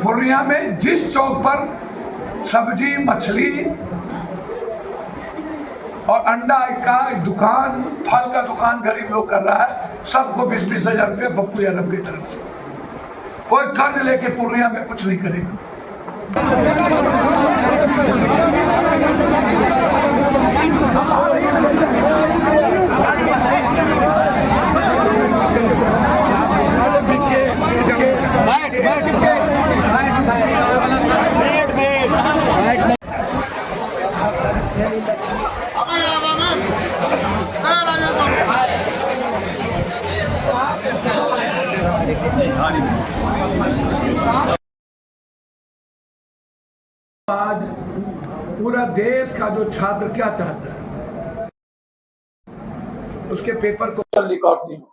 पूर्णिया में जिस चौक पर सब्जी मछली और अंडा का दुकान, फल का दुकान गरीब लोग कर रहा है, सबको 20-20 हजार रुपये पप्पू यादव की तरफ से। कोई कर्ज लेके पूर्णिया में कुछ नहीं करेगा। आज पूरा देश का जो छात्र क्या चाहता है, उसके पेपर को रिकॉर्ड नहीं हो।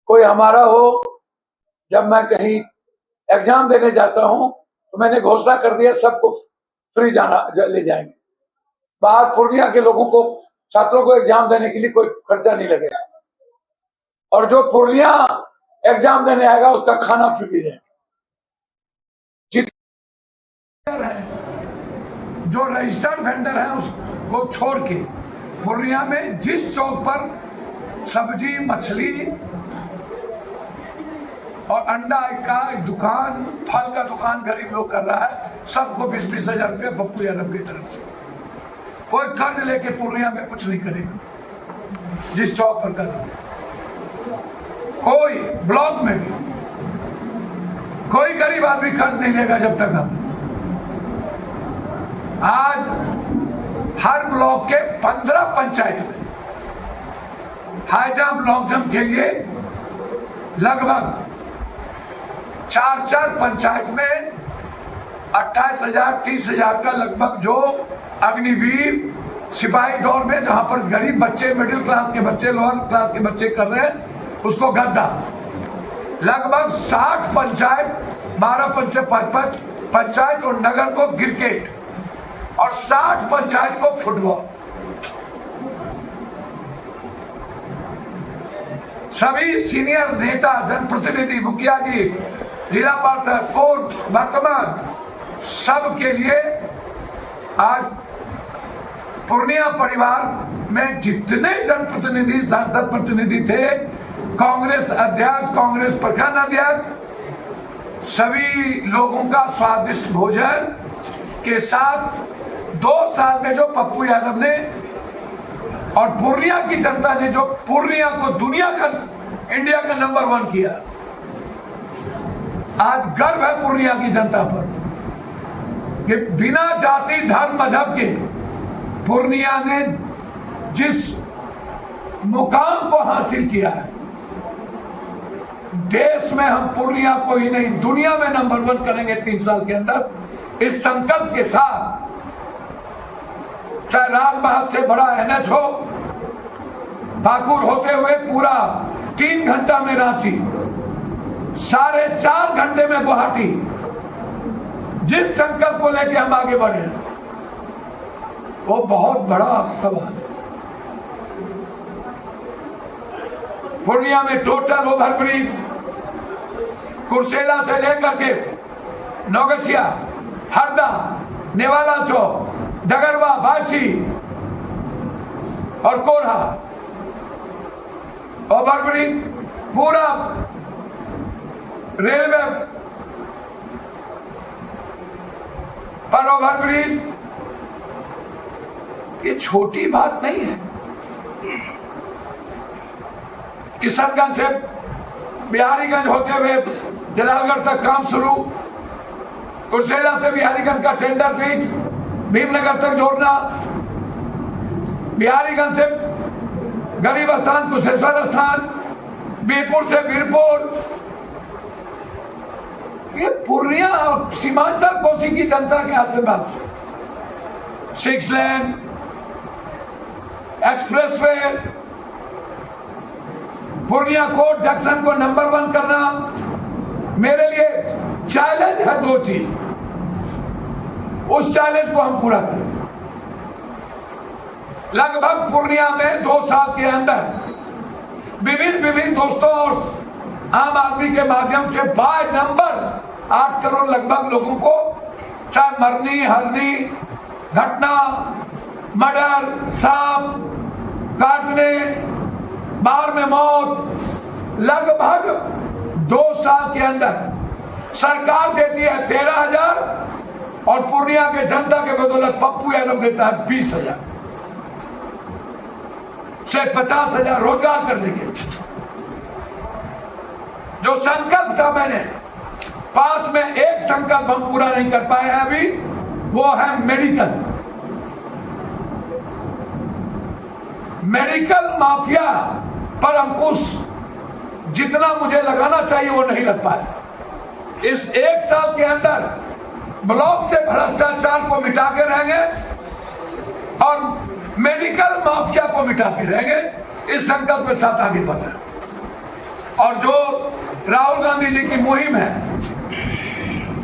कोई हमारा हो, जब मैं कहीं एग्जाम देने जाता हूं तो मैंने घोषणा कर दिया सबको फ्री जाना ले जाएंगे। बाहर पूर्णिया के लोगों को, छात्रों को एग्जाम देने के लिए कोई खर्चा नहीं लगेगा, और जो पूर्णिया एग्जाम देने आएगा उसका खाना फ्री है। जो रजिस्टर्ड वेंडर है उसको छोड़ के पूर्णिया में जिस चौक पर सब्जी मछली और अंडा का दुकान, फल का दुकान गरीब लोग कर रहा है, सबको 20-20 हजार रुपये पप्पू यादव की तरफ से। कोई कर्ज लेके पूर्णिया में कुछ नहीं करेगा। जिस चौक पर कर कोई ब्लॉक में भी कोई गरीब आदमी कर्ज नहीं लेगा जब तक हम। आज हर ब्लॉक के 15 पंचायत में हाई जंप लॉन्ग जंप के लिए लगभग 4 पंचायत में 28,000 30,000 का लगभग जो अग्निवीर सिपाही दौर में, जहां पर गरीब बच्चे, मिडिल क्लास के बच्चे, लोअर क्लास के बच्चे कर रहे हैं, उसको गद्दा। लगभग 60 पंचायत, 12 पंचायत और नगर को क्रिकेट, और 60 पंचायत को फुटबॉल। सभी सीनियर नेता, जनप्रतिनिधि, मुखिया जी, जिला पार्षद, कोर्ट, वर्तमान, सब के लिए आज पूर्णिया परिवार में जितने जनप्रतिनिधि, सांसद प्रतिनिधि थे, कांग्रेस अध्यक्ष, कांग्रेस प्रखंड अध्यक्ष, सभी लोगों का स्वादिष्ट भोजन के साथ 2 साल में जो पप्पू यादव ने और पूर्णिया की जनता ने जो पूर्णिया को दुनिया का, इंडिया का नंबर 1 किया, आज गर्व है पूर्णिया की जनता पर कि बिना जाति, धर्म, मजहब के पूर्णिया ने जिस मुकाम को हासिल किया है, देश में हम पूर्णिया को ही नहीं दुनिया में नंबर 1 करेंगे 3 साल के अंदर। इस संकल्प के साथ, चाहे राजमहल से बड़ा NH हो, पाकुड़ होते हुए पूरा 3 घंटा में रांची, 4.5 घंटे में गुवाहाटी, जिस संकल्प को लेकर हम आगे बढ़े वो बहुत बड़ा सवाल है। पूर्णिया में टोटल ओवरब्रिज कुर्सेला से लेकर के नौगछिया, हरदा, नेवाला चौक, डगरवा, बासी और कोल्हा ओवरब्रिज, पूरा रेलवे पर ओवरब्रिज, ये छोटी बात नहीं है। किशनगंज से बिहारीगंज होते हुए जलालगढ़ तक काम शुरू, कुर्सेला से बिहारीगंज का टेंडर फिक्स, भीमनगर तक जोड़ना, बिहारीगंज से गरीब स्थान, कुशेश्वर स्थान, बीरपुर से वीरपुर, ये पूर्णिया और सीमांचल कोसी की जनता के आशीर्वाद से 6 लेन एक्सप्रेसवे, पूर्णिया कोर्ट जंक्शन को नंबर 1 करना मेरे लिए चैलेंज है। 2 चीज, उस चैलेंज को हम पूरा करें। लगभग पूर्णिया में 2 साल के अंदर विभिन्न दोस्तों और आम आदमी के माध्यम से बाय नंबर 8 करोड़ लगभग लोगों को चाहे मरनी हरनी घटना, मर्डर, सांप काटने, बाढ़ में मौत, लगभग 2 साल के अंदर सरकार देती है 13,000 और पूर्णिया के जनता के बदौलत पप्पू यादव देता है 20,000 से 50,000 रोजगार करने के। जो संकल्प था मैंने 5 में एक संकल्प हम पूरा नहीं कर पाए हैं अभी, वो है मेडिकल माफिया पर अंकुश जितना मुझे लगाना चाहिए वो नहीं लग पाया। इस 1 साल के अंदर ब्लॉक से भ्रष्टाचार को मिटा के रहेंगे और मेडिकल माफिया को मिटा के रहेंगे। इस संकल्प के साथ आगे बढ़े। और जो राहुल गांधी जी की मुहिम है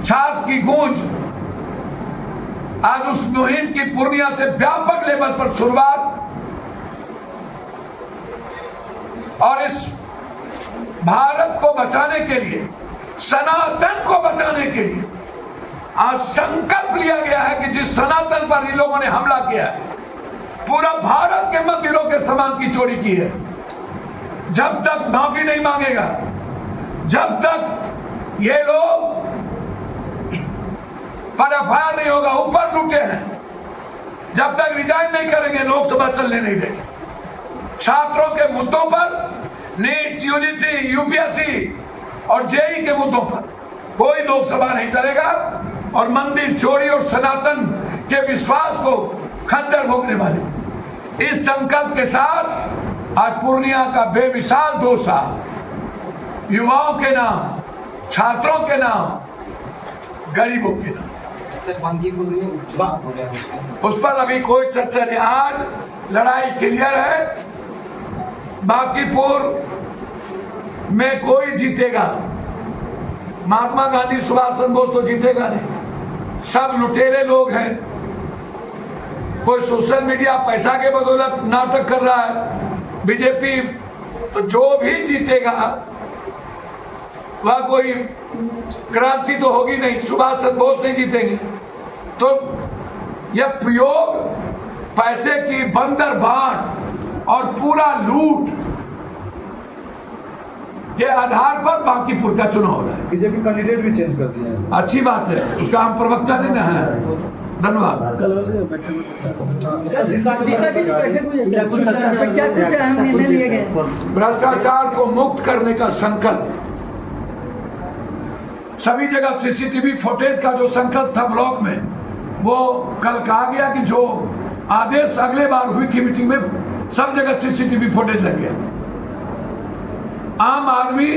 छात्र की गूंज, आज उस मुहिम की पूर्णिया से व्यापक लेवल पर शुरुआत और इस भारत को बचाने के लिए, सनातन को बचाने के लिए आज संकल्प लिया गया है कि जिस सनातन पर इन लोगों ने हमला किया है, पूरा भारत के मंदिरों के सामान की चोरी की है, जब तक माफी नहीं मांगेगा, जब तक ये लोग पर एफआईआर नहीं होगा, ऊपर लूटे हैं, जब तक रिजाइन नहीं करेंगे लोकसभा चलने नहीं देंगे। छात्रों के मुद्दों पर, नीट, यूजीसी, यूपीएससी और जेई के मुद्दों पर कोई लोकसभा नहीं चलेगा और मंदिर चोरी और सनातन के विश्वास को खंजर भोगने वाले इस संकल्प के साथ आज पूर्णिया का बेमिसाल 2 साल युवाओं के नाम, छात्रों के नाम, गरीबों के नाम, उस पर अभी कोई चर्चा नहीं। आज लड़ाई क्लियर है। बांकीपुर में कोई जीतेगा, महात्मा गांधी, सुभाष चंद्र बोस तो जीतेगा नहीं। सब लुटेरे लोग हैं। कोई सोशल मीडिया पैसा के बदौलत नाटक कर रहा है। बीजेपी तो जो भी जीतेगा वह कोई क्रांति तो होगी नहीं, सुभाष चंद्र बोस नहीं जीतेंगे। तो यह प्रयोग पैसे की बंदर बांट और पूरा लूट के आधार पर बांकीपुर का चुनाव हो रहा है। बीजेपी कैंडिडेट भी चेंज कर दिया है। अच्छी बात है, उसका हम प्रवक्ता नहीं ना है। धन्यवाद। भ्रष्टाचार को मुक्त करने का संकल्प, सभी जगह सीसीटीवी फुटेज का जो संकल्प था ब्लॉक में, वो कल कहा गया कि जो आदेश अगले बार हुई थी मीटिंग में, सब जगह सीसीटीवी फुटेज लग गया। आम आदमी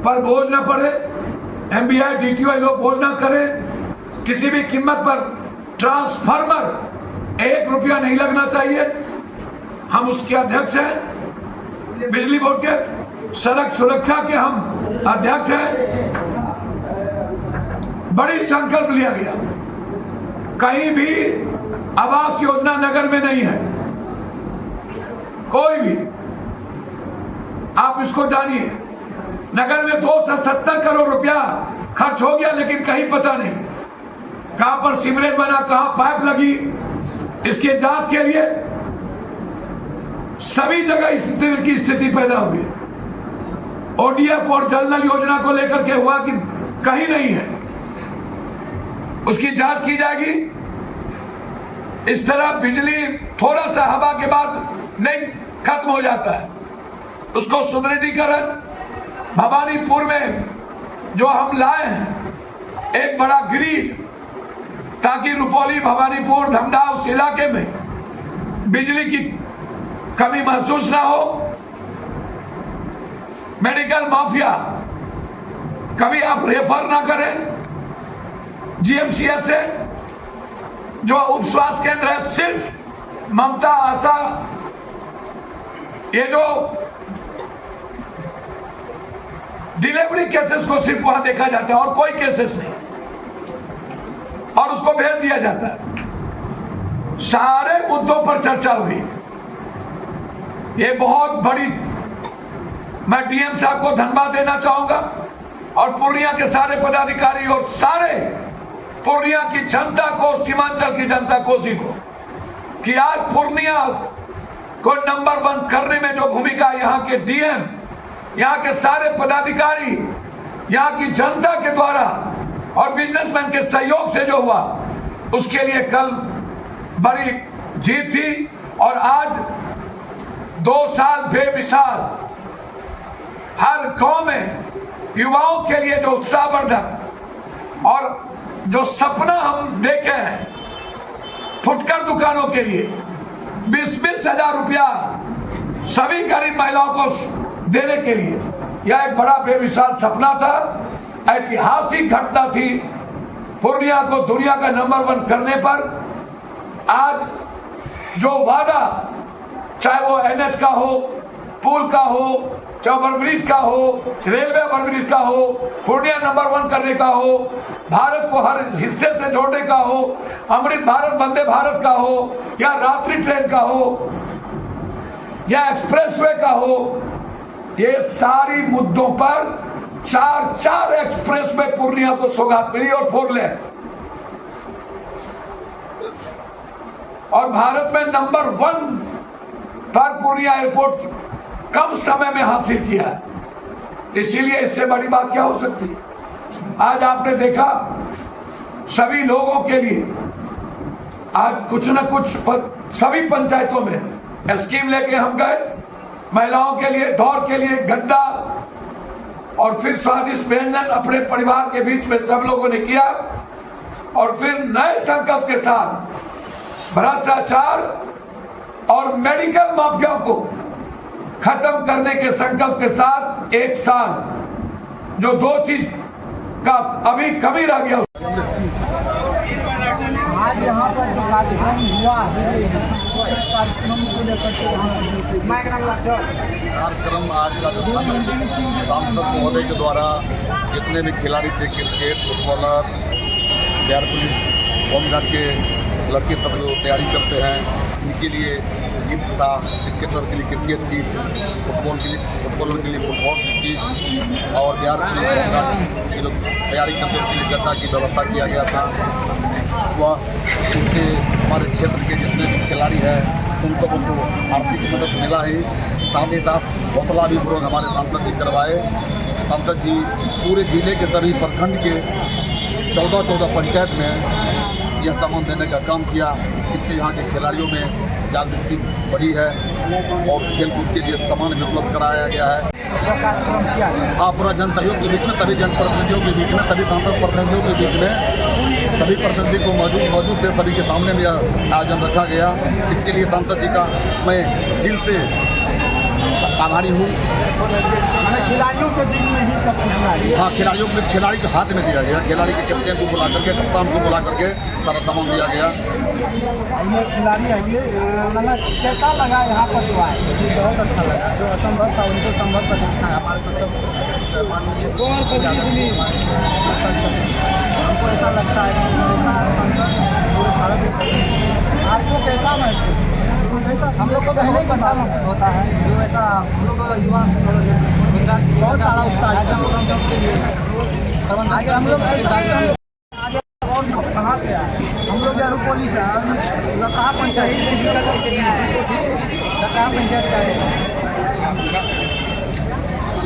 पर बोझ न पड़े, एमबीआई डीटीओ लोग बोझ न करें, किसी भी कीमत पर ट्रांसफार्मर 1 रुपया नहीं लगना चाहिए। हम उसके अध्यक्ष हैं, बिजली बोर्ड के, सड़क सुरक्षा के हम अध्यक्ष हैं। बड़ी संकल्प लिया गया। कहीं भी आवास योजना नगर में नहीं है, कोई भी। आप इसको जानिए, नगर में 2 से 70 करोड़ रुपया खर्च हो गया, लेकिन कहीं पता नहीं कहां पर सीवरेज बना, कहां पाइप लगी। इसके जांच के लिए सभी जगह इस तरह की स्थिति पैदा हुई। ओडीएफ और जल नल योजना को लेकर के हुआ कि कहीं नहीं है, उसकी जांच की जाएगी। इस तरह बिजली थोड़ा सा हवा के बाद नहीं खत्म हो जाता है, उसको सुदृढ़ीकरण भवानीपुर में जो हम लाए हैं एक बड़ा ग्रिड, ताकि रुपौली, भवानीपुर, धमधा उस इलाके में बिजली की कमी महसूस ना हो। मेडिकल माफिया कभी आप रेफर ना करें जीएमसीएच से, जो उप स्वास्थ्य केंद्र है, सिर्फ ममता, आशा, ये जो डिलीवरी केसेस को सिर्फ वहां देखा जाता है और कोई केसेस नहीं, और उसको भेज दिया जाता है। सारे मुद्दों पर चर्चा हुई। ये बहुत बड़ी, मैं डीएम साहब को धन्यवाद देना चाहूंगा, और पूर्णिया के सारे पदाधिकारी और सारे पूर्णिया की जनता को, सीमांचल की जनता कोसी को, कि आज पूर्णिया को नंबर 1 करने में जो भूमिका यहाँ के डीएम, यहाँ के सारे पदाधिकारी, यहाँ की जनता के द्वारा और बिजनेसमैन के सहयोग से जो हुआ, उसके लिए कल बड़ी जीत थी। और आज 2 साल बेमिसाल हर गांव में युवाओं के लिए जो उत्साहवर्धक और जो सपना हम देखे हैं फुटकर दुकानों के लिए 20-20 हजार रुपया सभी गरीब महिलाओं को देने के लिए, यह एक बड़ा बेमिसाल सपना था, ऐतिहासिक घटना थी। पूर्णिया को दुनिया का नंबर 1 करने पर आज जो वादा, चाहे वो एनएच का हो, पुल का हो, चाहे ओवरब्रिज का हो, रेलवे ओवरब्रिज का हो, पूर्णिया नंबर 1 करने का हो, भारत को हर हिस्से से जोड़ने का हो, अमृत भारत, वंदे भारत का हो, या रात्रि ट्रेन का हो, या एक्सप्रेसवे का हो, ये सारी मुद्दों पर 4 एक्सप्रेसवे पूर्णिया को सौगात मिली और 4 लेन, और भारत में नंबर 1 पर पूर्णिया एयरपोर्ट कम समय में हासिल किया है। इसीलिए इससे बड़ी बात क्या हो सकती है। आज आपने देखा सभी लोगों के लिए आज कुछ न कुछ सभी पंचायतों में स्कीम लेके हम गए। महिलाओं के लिए, दौर के लिए गद्दा और फिर स्वादिष्ट व्यंजन अपने परिवार के बीच में सब लोगों ने किया, और फिर नए संकल्प के साथ भ्रष्टाचार और मेडिकल माफिया को खत्म करने के संकल्प के साथ 1 साल जो 2 चीज का अभी कमी रह गया। आज यहाँ पर जो कार्यक्रम हुआ है, इस कार्यक्रम को लेकर कार्यक्रम आज का जो सांसद महोदय के द्वारा जितने भी खिलाड़ी थे, cricket, footballer, Bihar police, home guard के लड़के सब जो तैयारी करते हैं, इनके लिए गिफ्ट था। क्रिकेटर के लिए क्रिकेट किट, फुटबॉलर के लिए फुटबॉल की किट, और बिहार पुलिस होमगार्ड के लोग तैयारी करते हैं, उसके लिए गद्दा की व्यवस्था किया गया था। वह उनके हमारे क्षेत्र के जितने भी खिलाड़ी हैं उनको आर्थिक मदद मिला ही, साथ ही साथ हौसला भी पूर्ण हमारे सांसद जी करवाए। सांसद जी पूरे जिले के सभी प्रखंड के 14 पंचायत में यह सामान देने का काम किया। इससे यहाँ के खिलाड़ियों में जागृति बढ़ी है और खेलकूद के लिए सामान भी उपलब्ध कराया गया है। पूरा जन सहयोग के बीच में, सभी जनप्रतिनिधियों के बीच में, सभी सांसद प्रतिनिधियों के बीच में, सभी प्रतिनिधि को मौजूद थे, सभी के सामने में यह आयोजन रखा गया। इसके लिए सांसद जी का मैं दिल से आभारी हूँ। खिलाड़ियों के बीच में ही सब कुछ। हाँ, खिलाड़ियों के खिलाड़ी के हाथ में दिया गया, खिलाड़ी के कैप्टन को बुला करके, कप्तान को बुला करके सारा सामान दिया गया। ये खिलाड़ी आइए, मतलब कैसा लगा यहाँ पर जो आए? बहुत अच्छा लगा, जो असंभव था उनको संभव कर देखा है। हमारे हमको ऐसा लगता है आपको कैसा महसूस? हम लोग को पहले ही पता होता है, जो ऐसा हम लोग युवा बहुत सारा उत्साह है। हम लोग कहाँ से आए? हम लोग जरूर पुलिस है, कहाँ पंचायत कहाँ पंचायत का है,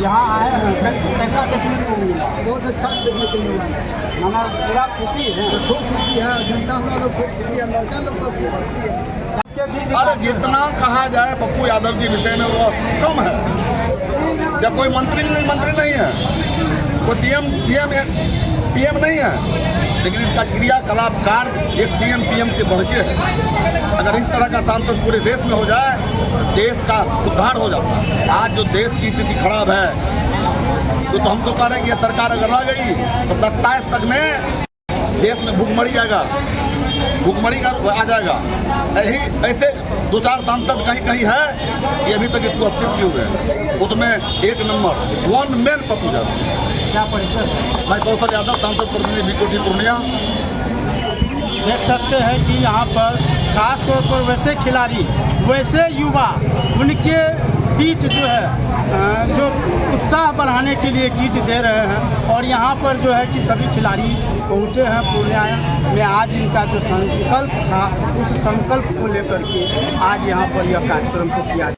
यहाँ आए हैं। कैसा देखने को मिला? बहुत अच्छा देखने को मिला। हमारा पूरा खुशी है, खूब खुशी है। जनता हम लोग खूब खुशी है, लड़का लोग खूब खुशी है। अरे जितना कहा जाए पप्पू यादव के विषय में वो कम है। जब कोई मंत्री नहीं है, कोई पीएम नहीं है, लेकिन इसका क्रियाकलाप कार्य एक सीएम पीएम के बढ़ के है। अगर इस तरह का सांसद पूरे देश में हो जाए, देश का उद्धार हो जाता है। आज जो देश की स्थिति खराब है, तो हम तो कह रहे हैं कि यह सरकार अगर आ गई तो 27 तक में देश में भूखमरी आएगा, भूखमरी का आ जाएगा। ऐसे 2-4 सांसद कहीं है कि अभी तक इसको अस्तित्व किए हुए हैं। उसमें 1 नंबर 1 मैन पप्पू यादव। क्या परिचय? मैं कौशल यादव, सांसद प्रतिनिधि बीकोटी पूर्णिया। देख सकते हैं कि यहाँ पर खास तौर पर वैसे खिलाड़ी, वैसे युवा, उनके बीच जो है जो उत्साह बढ़ाने के लिए किट दे रहे हैं। और यहाँ पर जो है कि सभी खिलाड़ी पहुँचे हैं पूर्णिया में। आज इनका जो संकल्प था उस संकल्प को लेकर के आज यहाँ पर यह कार्यक्रम को किया